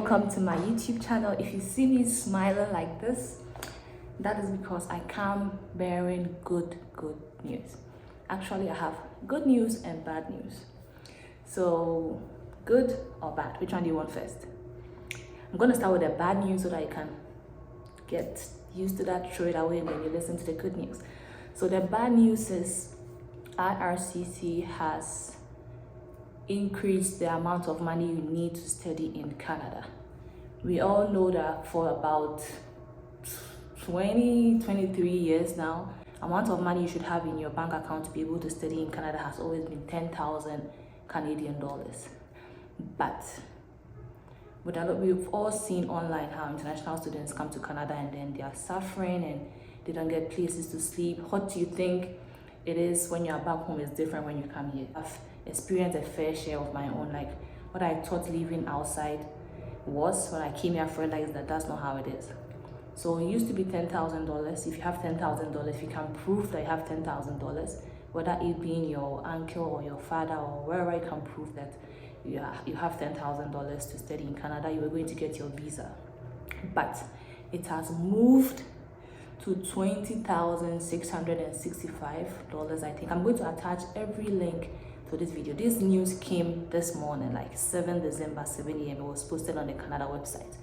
welcome to my YouTube channel. If you see me smiling like this, that is because I come bearing good news. Actually, I have good news and bad news. So, good or bad? Which one do you want first? I'm going to start with the bad news so that you can get used to that, throw it away, and then you listen to the good news. So the bad news is IRCC has increased the amount of money you need to study in Canada. We all know that for about 23 years now, amount of money you should have in your bank account to be able to study in Canada has always been 10,000 Canadian dollars. But we've all seen online how international students come to Canada and then they are suffering and they don't get places to sleep. What do you think it is when you're back home is different when you come here? I've experienced a fair share of my own. Like what I thought living outside was, when I came here, I realized that that's not how it is. So it used to be $10,000. If you have $10,000, you can prove that you have $10,000, whether it being your uncle or your father or wherever, you can prove that you have $10,000 to study in Canada, you are going to get your visa. But it has moved to $20,665, I think. I'm going to attach every link to this video. This news came this morning, like 7 December, 7 a.m. It was posted on the Canada website.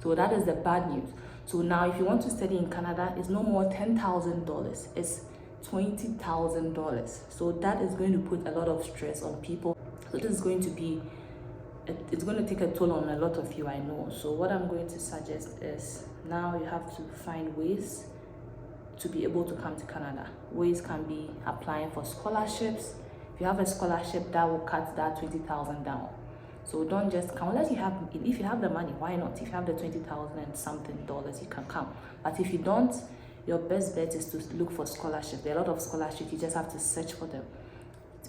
So that is the bad news. So now if you want to study in Canada, it's no more $10,000, it's $20,000. So that is going to put a lot of stress on people. So this is going to be, it's going to take a toll on a lot of you, I know. So what I'm going to suggest is now you have to find ways to be able to come to Canada. Ways can be applying for scholarships. If you have a scholarship, that will cut that 20,000 down. So don't just come unless you have, if you have the money, why not? If you have the 20,000 and something dollars, you can come. But if you don't, your best bet is to look for scholarships. There are a lot of scholarships, you just have to search for them.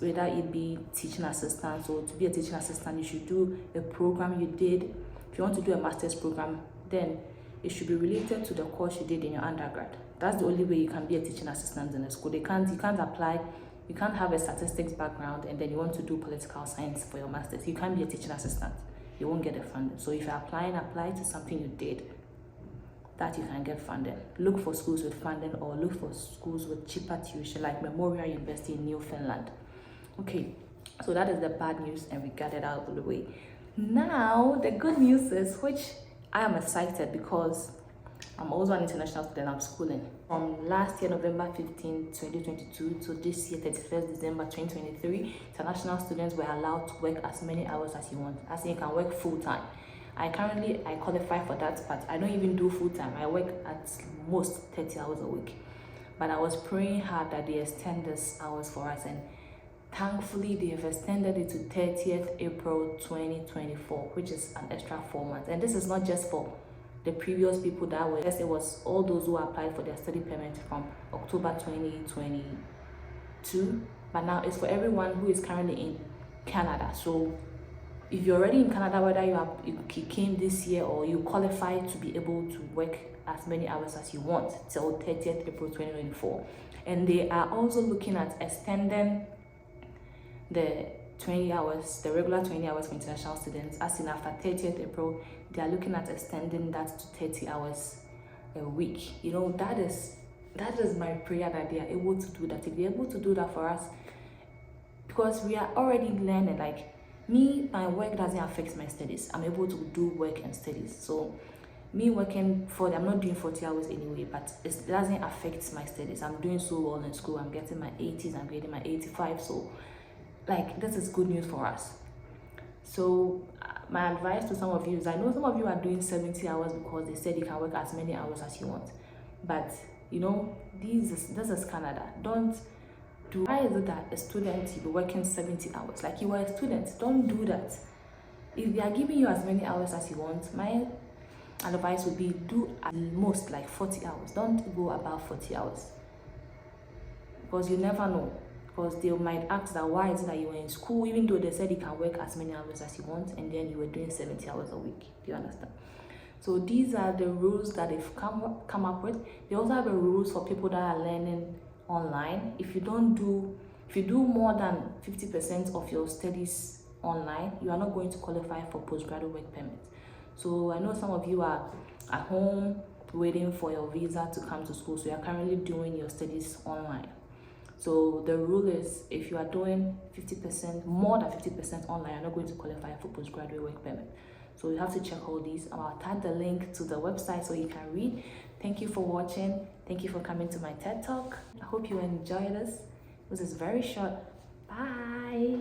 Whether it be teaching assistant, or to be a teaching assistant, you should do a program you did. If you want to do a master's program, then it should be related to the course you did in your undergrad. That's the only way you can be a teaching assistant in a school. You can't apply, you can't have a statistics background and then you want to do political science for your master's. You can't be a teaching assistant. You won't get the funding. So if you're applying, apply to something you did that you can get funding. Look for schools with funding or look for schools with cheaper tuition, like Memorial University in Newfoundland. Okay, so that is the bad news and we got it out of the way. Now, the good news is, which I am excited because I'm also an international student. I'm schooling. From last year, November 15, 2022 to this year, 31st December 2023, international students were allowed to work as many hours as you want. As in, you can work full-time. I qualify for that, but I don't even do full-time. I work at most 30 hours a week. But I was praying hard that they extend these hours for us, and thankfully, they have extended it to 30th April 2024, which is an extra 4 months. And this is not just for the previous people that were, yes, it was all those who applied for their study permit from October 2022, but now it's for everyone who is currently in Canada. So if you're already in Canada, whether you came this year or you qualify to be able to work as many hours as you want till 30th April 2024. And they are also looking at extending the 20 hours, the regular 20 hours for international students, as in after 30th April, they are looking at extending that to 30 hours a week. You know, that is my prayer that they are able to do that. If they're able to do that for us, because we are already learning, like me, my work doesn't affect my studies. I'm able to do work and studies. So me working I'm not doing 40 hours anyway, but it doesn't affect my studies. I'm doing so well in school. I'm getting my 80s, I'm getting my 85. So like, this is good news for us. So my advice to some of you is, I know some of you are doing 70 hours because they said you can work as many hours as you want, but you know, this is Canada. Why is it that a student, you'll be working 70 hours? Like, you are a student, don't do that. If they are giving you as many hours as you want, my advice would be do at most like 40 hours. Don't go above 40 hours, because you never know. Because they might ask that why is it that you were in school, even though they said you can work as many hours as you want, and then you were doing 70 hours a week. Do you understand? So these are the rules that they've come up with. They also have the rules for people that are learning online. If you do more than 50% of your studies online, you are not going to qualify for postgraduate work permit. So I know some of you are at home waiting for your visa to come to school, so you're currently doing your studies online. So the rule is, if you are doing 50%, more than 50% online, you're not going to qualify for postgraduate work permit. So you have to check all these. I'll tag the link to the website so you can read. Thank you for watching. Thank you for coming to my TED Talk. I hope you enjoy this. This is very short. Bye.